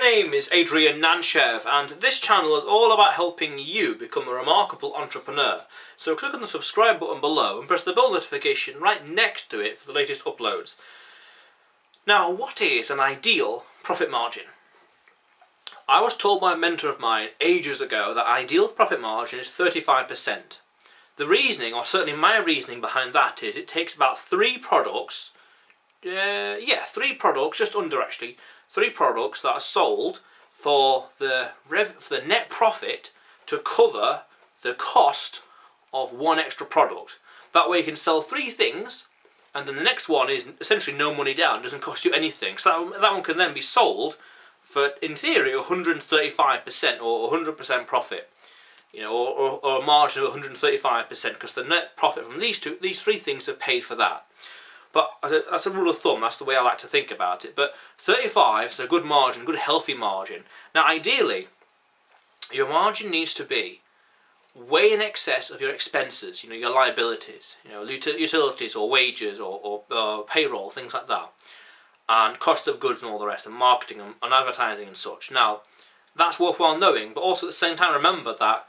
name is Adrian Nantchev, and this channel is all about helping you become a remarkable entrepreneur. So click on the subscribe button below and press the bell notification right next to it for the latest uploads. Now, what is an ideal profit margin? I was told by a mentor of mine ages ago that ideal profit margin is 35%. The reasoning, or certainly my reasoning behind that, is it takes about three products, just under actually, three products that are sold for the net profit to cover the cost of one extra product. That way you can sell three things, and then the next one is essentially no money down, doesn't cost you anything. So that one can then be sold for, in theory, 135% or 100% profit. You know, or a margin of 135%, because the net profit from these three things have paid for that. But that's a rule of thumb, that's the way I like to think about it. But 35 is a good margin, good healthy margin. Now ideally, your margin needs to be way in excess of your expenses, you know, your liabilities, you know, utilities or wages or payroll, things like that. And cost of goods and all the rest, and marketing and advertising and such. Now, that's worthwhile knowing, but also at the same time remember that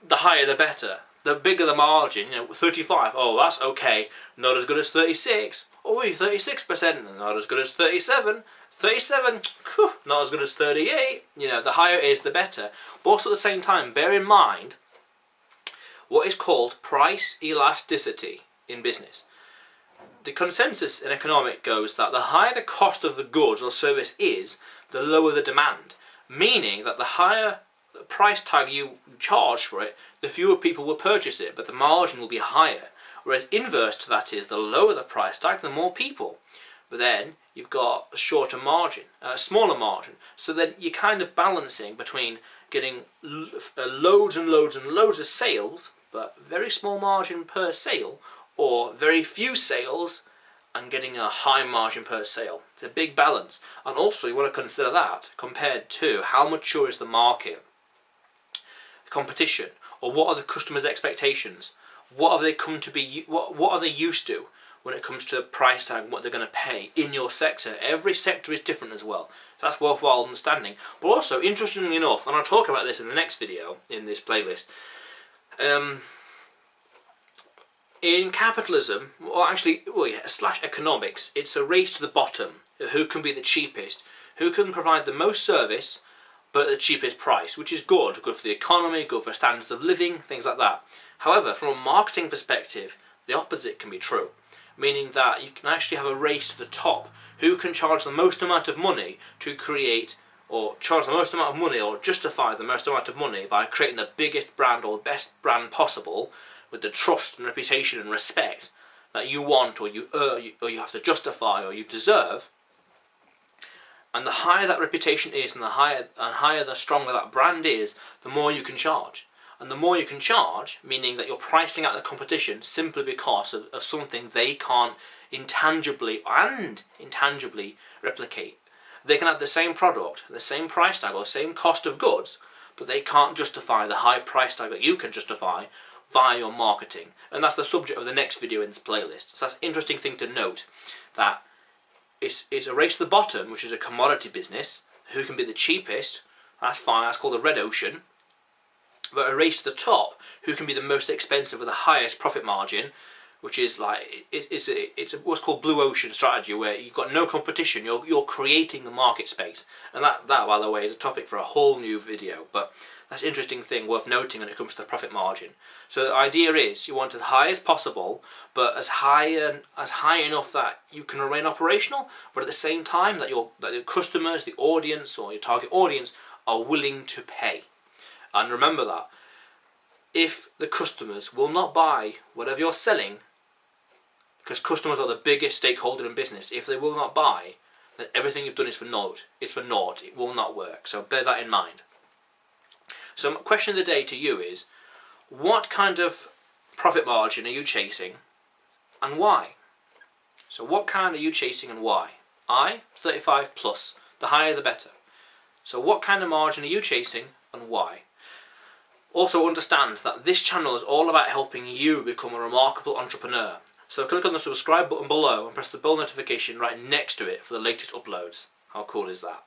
the higher the better. The bigger the margin, you know, 35, oh that's okay, not as good as 36, oh 36%, not as good as 37, 37, whew, not as good as 38, you know, the higher it is the better. But also at the same time, bear in mind what is called price elasticity in business. The consensus in economics goes that the higher the cost of the goods or service is, the lower the demand, meaning that the higher the price tag you charge for it, the fewer people will purchase it, but the margin will be higher. Whereas inverse to that is, the lower the price tag, the more people. But then you've got a shorter margin, a smaller margin. So then you're kind of balancing between getting loads and loads and loads of sales, but very small margin per sale, or very few sales and getting a high margin per sale. It's a big balance. And also you want to consider that compared to how mature is the market, competition, or what are the customers' expectations? What have they come to be? What are they used to when it comes to the price tag and what they're going to pay in your sector? Every sector is different as well. So that's worthwhile understanding. But also, interestingly enough, and I'll talk about this in the next video in this playlist. In capitalism, or actually, slash economics, it's a race to the bottom. Who can be the cheapest? Who can provide the most service but at the cheapest price, which is good for the economy, good for standards of living, things like that. However, from a marketing perspective, the opposite can be true, meaning that you can actually have a race to the top. Who can charge the most amount of money to create, or charge the most amount of money, or justify the most amount of money by creating the biggest brand or best brand possible with the trust and reputation and respect that you want, or you have to justify, or you deserve. And the higher that reputation is, and the stronger that brand is, the more you can charge. And the more you can charge, meaning that you're pricing out the competition simply because of something they can't intangibly replicate. They can have the same product, the same price tag, or same cost of goods, but they can't justify the high price tag that you can justify via your marketing. And that's the subject of the next video in this playlist. So that's an interesting thing to note, that it's a race to the bottom, which is a commodity business. Who can be the cheapest? That's fine, that's called the red ocean. But a race to the top, who can be the most expensive with the highest profit margin, which is like, it's what's called blue ocean strategy, where you've got no competition, you're creating the market space. And that, by the way, is a topic for a whole new video. But that's an interesting thing worth noting when it comes to the profit margin. So the idea is you want as high as possible, but as high enough that you can remain operational, but at the same time that your customers, the audience, or your target audience are willing to pay. And remember that if the customers will not buy whatever you're selling, because customers are the biggest stakeholder in business, if they will not buy, then everything you've done is for naught. It will not work. So bear that in mind. So my question of the day to you is, what kind of profit margin are you chasing and why? So what kind are you chasing and why? 35 plus. The higher the better. So what kind of margin are you chasing and why? Also understand that this channel is all about helping you become a remarkable entrepreneur. So click on the subscribe button below and press the bell notification right next to it for the latest uploads. How cool is that?